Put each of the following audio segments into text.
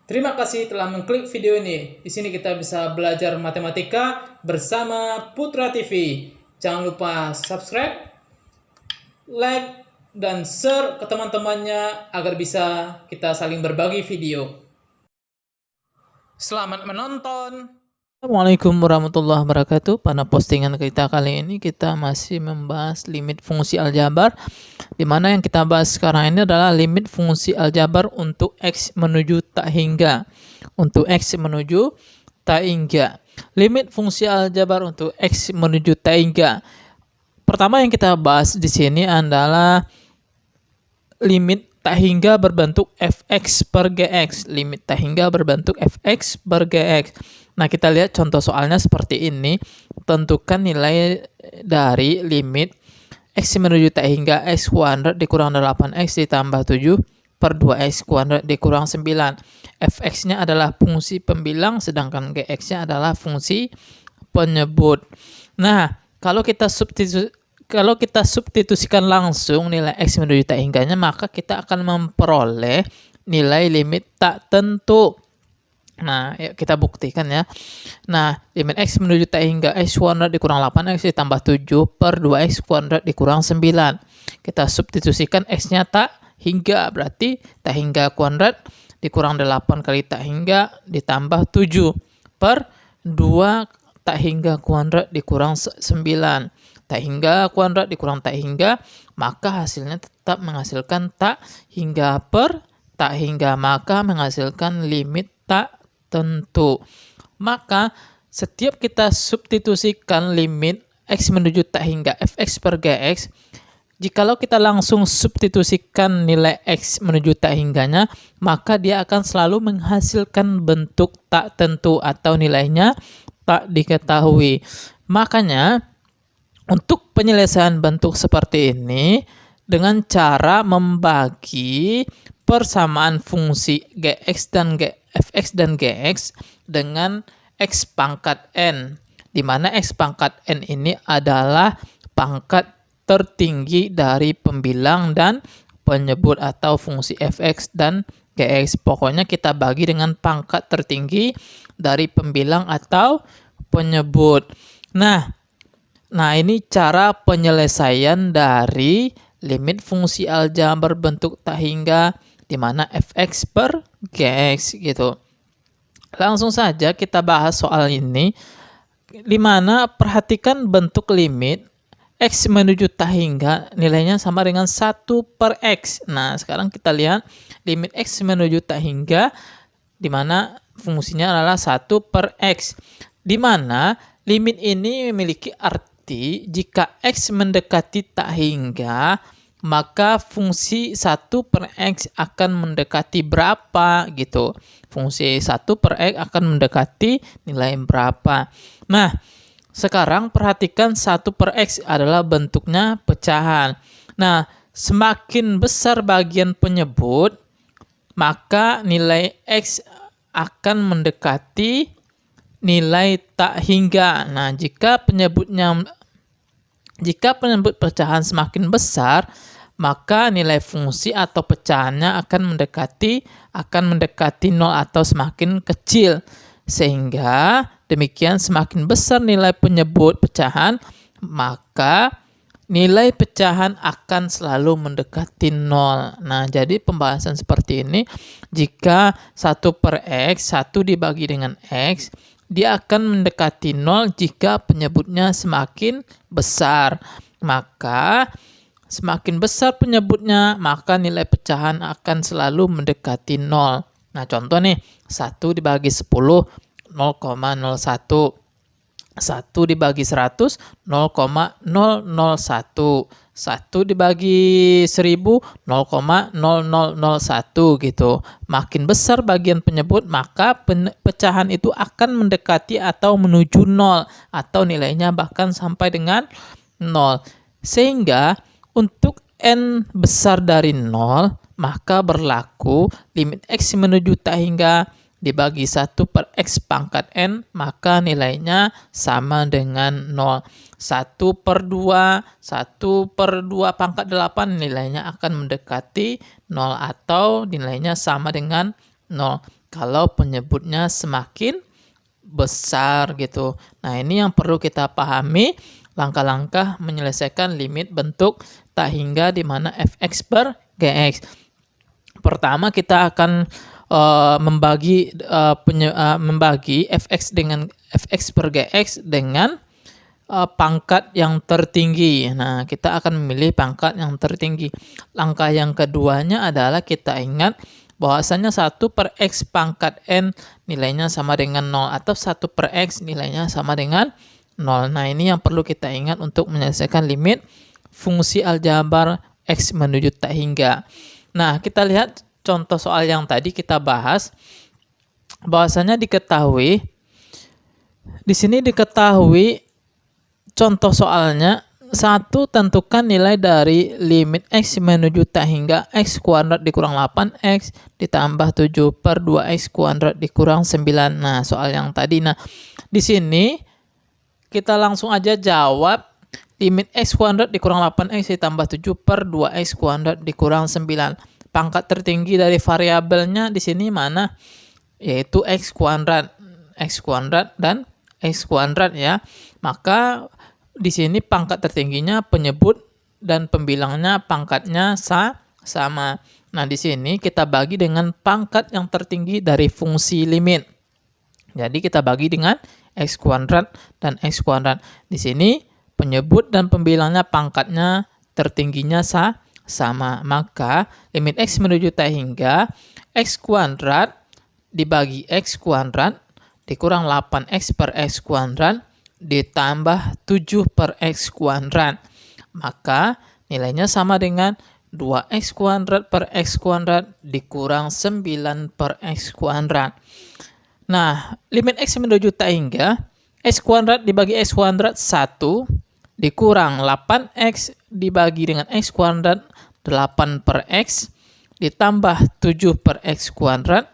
Terima kasih telah mengklik video ini. Di sini kita bisa belajar matematika bersama Putra TV. Jangan lupa subscribe, like, dan share ke teman-temannya agar bisa kita saling berbagi video. Selamat menonton. Assalamualaikum warahmatullahi wabarakatuh. Pada postingan kita kali ini kita masih membahas limit fungsi aljabar, di mana yang kita bahas sekarang ini adalah limit fungsi aljabar untuk X menuju tak hingga. Untuk X menuju tak hingga. Limit fungsi aljabar untuk X menuju tak hingga. Pertama yang kita bahas di sini adalah limit tak hingga berbentuk fx per gx. Limit tak hingga berbentuk fx per gx. Nah, kita lihat contoh soalnya seperti ini. Tentukan nilai dari limit x menuju tak hingga x kuadrat dikurang 8x ditambah 7 per 2x kuadrat dikurang 9. Fx-nya adalah fungsi pembilang, sedangkan gx-nya adalah fungsi penyebut. Nah, kalau kita substitusikan langsung nilai x menuju tak hingganya, maka kita akan memperoleh nilai limit tak tentu. Nah, yuk kita buktikan ya. Nah, limit x menuju tak hingga x kuadrat dikurang 8x ditambah 7 per 2x kuadrat dikurang 9. Kita substitusikan x-nya tak hingga, berarti tak hingga kuadrat dikurang 8 kali tak hingga ditambah 7 per 2 tak hingga kuadrat dikurang 9. Tak hingga kuadrat dikurang tak hingga, maka hasilnya tetap menghasilkan tak hingga per tak hingga, maka menghasilkan limit tak tentu. Maka setiap kita substitusikan limit x menuju tak hingga fx per gx, jikalau kita langsung substitusikan nilai x menuju tak hingganya, maka dia akan selalu menghasilkan bentuk tak tentu atau nilainya tak diketahui. Makanya untuk penyelesaian bentuk seperti ini dengan cara membagi persamaan fungsi gx dan fx dan gx dengan x pangkat n, di mana x pangkat n ini adalah pangkat tertinggi dari pembilang dan penyebut atau fungsi fx dan gx. Pokoknya kita bagi dengan pangkat tertinggi dari pembilang atau penyebut. Nah, ini cara penyelesaian dari limit fungsi aljabar bentuk tak hingga, di mana fx per gx gitu. Langsung saja kita bahas soal ini, di mana perhatikan bentuk limit x menuju tak hingga nilainya sama dengan 1 per x. Nah, sekarang kita lihat limit x menuju tak hingga, di mana fungsinya adalah 1 per x. Di mana limit ini memiliki arti jika x mendekati tak hingga, maka fungsi 1 per x akan mendekati berapa gitu. Fungsi 1 per x akan mendekati nilai berapa. Nah, sekarang perhatikan 1 per x adalah bentuknya pecahan. Nah, semakin besar bagian penyebut, maka nilai x akan mendekati nilai tak hingga. Nah, jika penyebut pecahan semakin besar, maka nilai fungsi atau pecahannya akan mendekati 0 atau semakin kecil. Sehingga demikian semakin besar nilai penyebut pecahan, maka nilai pecahan akan selalu mendekati 0. Nah, jadi pembahasan seperti ini, jika 1 per x, 1 dibagi dengan x, dia akan mendekati 0 jika penyebutnya semakin besar. Maka semakin besar penyebutnya, maka nilai pecahan akan selalu mendekati 0. Nah, contoh nih, 1 dibagi 10, 0,01. 1 dibagi 100, 0,001. 1 dibagi 1000, 0,0001 gitu. Makin besar bagian penyebut, maka pecahan itu akan mendekati atau menuju 0, atau nilainya bahkan sampai dengan 0. Sehingga untuk n besar dari 0, maka berlaku limit x menuju tak hingga dibagi 1 per x pangkat n, maka nilainya sama dengan 0. 1 per 2, 1 per 2 pangkat 8 nilainya akan mendekati 0 atau nilainya sama dengan 0. kalau penyebutnya semakin besar gitu. Nah, ini yang perlu kita pahami langkah-langkah menyelesaikan limit bentuk tak hingga di mana fx per gx. Pertama kita akan membagi fx dengan fx per gx dengan pangkat yang tertinggi. Nah, kita akan memilih pangkat yang tertinggi. Langkah yang keduanya adalah kita ingat bahwasanya 1 per x pangkat n nilainya sama dengan 0 atau 1 per x nilainya sama dengan 0. Nah, ini yang perlu kita ingat untuk menyelesaikan limit fungsi aljabar x menuju tak hingga. Nah, kita lihat contoh soal yang tadi kita bahas, bahwasanya diketahui, di sini diketahui contoh soalnya, 1. Tentukan nilai dari limit x menuju tak hingga x kuadrat dikurang 8x ditambah 7 per 2x kuadrat dikurang 9. Nah, soal yang tadi. Nah, di sini kita langsung aja jawab limit x kuadrat dikurang 8x ditambah 7 per 2x kuadrat dikurang 9. Pangkat tertinggi dari variabelnya di sini mana? Yaitu x kuadrat dan x kuadrat ya. Maka di sini pangkat tertingginya penyebut dan pembilangnya pangkatnya sama. Nah, di sini kita bagi dengan pangkat yang tertinggi dari fungsi limit. Jadi kita bagi dengan x kuadrat dan x kuadrat. Di sini penyebut dan pembilangnya pangkatnya tertingginya sama. Maka limit x menuju tak hingga x kuadrat dibagi x kuadrat dikurang 8x per x kuadrat ditambah 7 per x kuadrat. Maka nilainya sama dengan 2x kuadrat per x kuadrat dikurang 9 per x kuadrat. Nah, limit x menuju tak hingga x kuadrat dibagi x kuadrat 1 dikurang 8x dibagi dengan x kuadrat 8 per x ditambah 7 per x kuadrat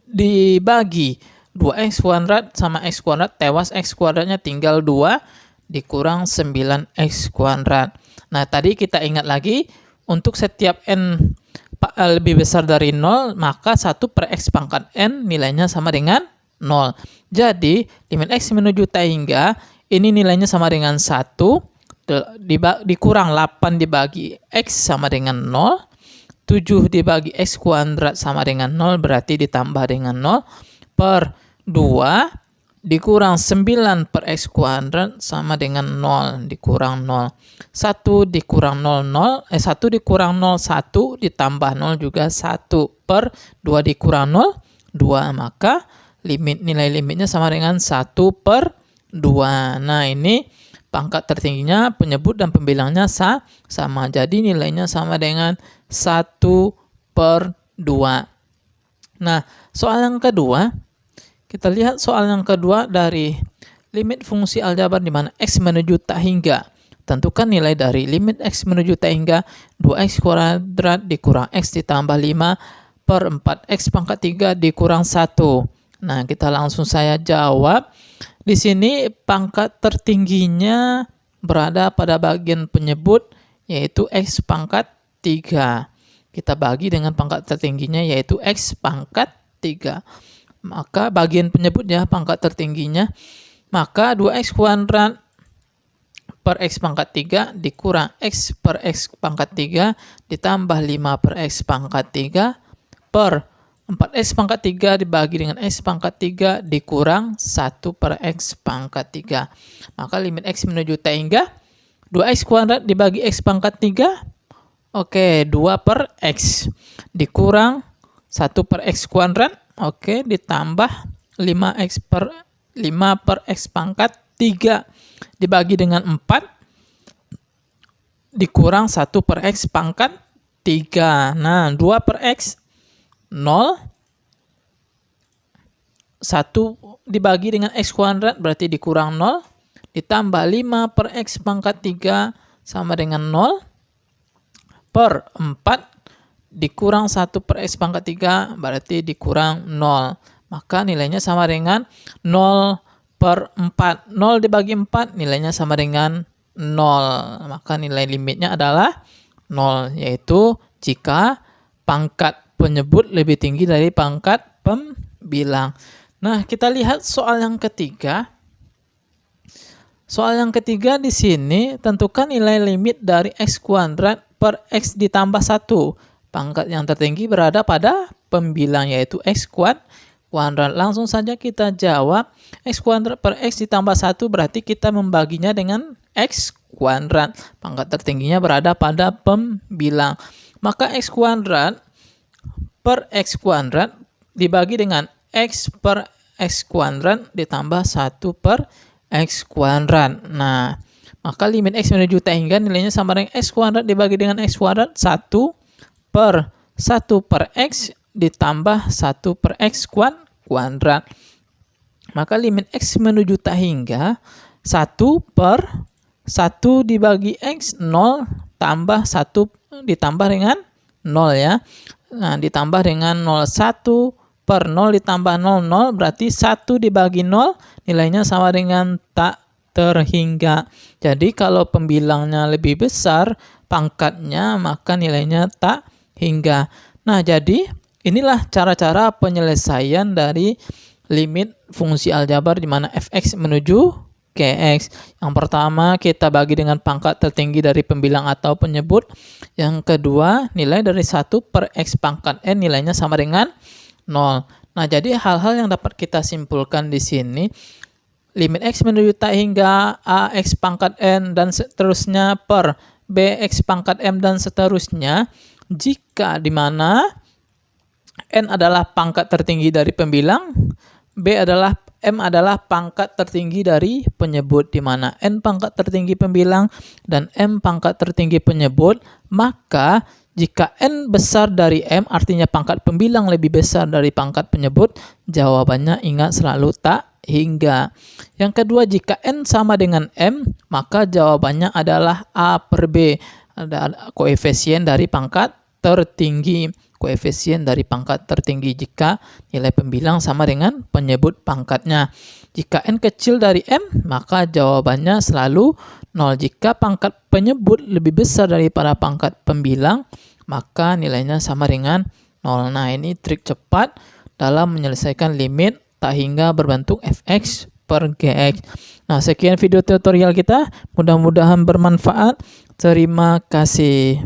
dibagi 2x kuadrat sama x kuadrat, tewas x kuadratnya tinggal 2 dikurang 9x kuadrat. Nah, tadi kita ingat lagi, untuk setiap n lebih besar dari 0, maka 1 per x pangkat n nilainya sama dengan 0. Jadi, limit x menuju tak hingga, ini nilainya sama dengan 1, dikurang 8 dibagi x sama dengan 0, 7 dibagi x kuadrat sama dengan 0, berarti ditambah dengan 0, per 2 dikurang 9 per x kuadrat sama dengan 0 dikurang 0. 1 dikurang 1 dikurang 0, 1 ditambah 0 juga 1 per 2 dikurang 0, 2. Maka nilai limitnya sama dengan 1 per 2. Nah, ini pangkat tertingginya penyebut dan pembilangnya sama. Jadi nilainya sama dengan 1 per 2. Nah, soal yang kedua, kita lihat soal yang kedua dari limit fungsi aljabar di mana x menuju tak hingga. Tentukan nilai dari limit x menuju tak hingga 2x kuadrat dikurang x ditambah 5 per 4x pangkat 3 dikurang 1. Nah, kita langsung saya jawab. Di sini pangkat tertingginya berada pada bagian penyebut, yaitu x pangkat 3. Kita bagi dengan pangkat tertingginya, yaitu x pangkat 3. Maka bagian penyebutnya pangkat tertingginya, maka 2x kuadrat per x pangkat 3 dikurang x per x pangkat 3 ditambah 5 per x pangkat 3 per 4x pangkat 3 dibagi dengan x pangkat 3 dikurang 1 per x pangkat 3. Maka limit x menuju tak hingga 2x kuadrat dibagi x pangkat 3. Oke, 2 per x dikurang 1 per x kuadrat. Oke, ditambah 5 per x pangkat 3 dibagi dengan 4 dikurang 1 per x pangkat 3. Nah, 2 per x 0. 1 dibagi dengan x kuadrat berarti dikurang 0. Ditambah 5 per x pangkat 3 sama dengan 0. Per 4 dikurang 1 per x pangkat 3 berarti dikurang 0. Maka nilainya sama dengan 0 per 4. 0 dibagi 4 nilainya sama dengan 0. Maka nilai limitnya adalah 0. Yaitu jika pangkat penyebut lebih tinggi dari pangkat pembilang. Nah, kita lihat soal yang ketiga. Soal yang ketiga di sini, tentukan nilai limit dari x kuadrat per x ditambah 1. Pangkat yang tertinggi berada pada pembilang, yaitu x kuadrat. Langsung saja kita jawab, x kuadrat per x ditambah 1 berarti kita membaginya dengan x kuadrat. Pangkat tertingginya berada pada pembilang. Maka x kuadrat per x kuadrat dibagi dengan x per x kuadrat ditambah 1 per x kuadrat. Nah, maka limit x menuju t hingga nilainya sama dengan x kuadrat dibagi dengan x kuadrat 1 per 1 per x ditambah 1 per x kuadrat. Maka limit x menuju t hingga 1 per 1 dibagi x 0 tambah 1 ditambah dengan 0 ya. Nah, ditambah dengan 0, 1 per 0 ditambah 0, 0 berarti 1 dibagi 0 nilainya sama dengan tak terhingga. Jadi kalau pembilangnya lebih besar pangkatnya maka nilainya tak hingga. Nah, jadi inilah cara-cara penyelesaian dari limit fungsi aljabar di mana fx menuju Kx. Yang pertama kita bagi dengan pangkat tertinggi dari pembilang atau penyebut. Yang kedua nilai dari 1 per x pangkat n nilainya sama dengan 0. Nah, jadi hal-hal yang dapat kita simpulkan di sini, limit x menuju t hingga ax pangkat n dan seterusnya per bx pangkat m dan seterusnya, jika di mana n adalah pangkat tertinggi dari pembilang, m adalah pangkat tertinggi dari penyebut, di mana n pangkat tertinggi pembilang dan m pangkat tertinggi penyebut, maka jika n besar dari m, artinya pangkat pembilang lebih besar dari pangkat penyebut, jawabannya ingat selalu tak hingga. Yang kedua, jika n sama dengan m, maka jawabannya adalah a per b. Ada koefisien dari pangkat tertinggi. Koefisien dari pangkat tertinggi jika nilai pembilang sama dengan penyebut pangkatnya. Jika n kecil dari m, maka jawabannya selalu 0. Jika pangkat penyebut lebih besar daripada pangkat pembilang, maka nilainya sama dengan 0. Nah, ini trik cepat dalam menyelesaikan limit tak hingga berbentuk fx per gx. Nah, sekian video tutorial kita. Mudah-mudahan bermanfaat. Terima kasih.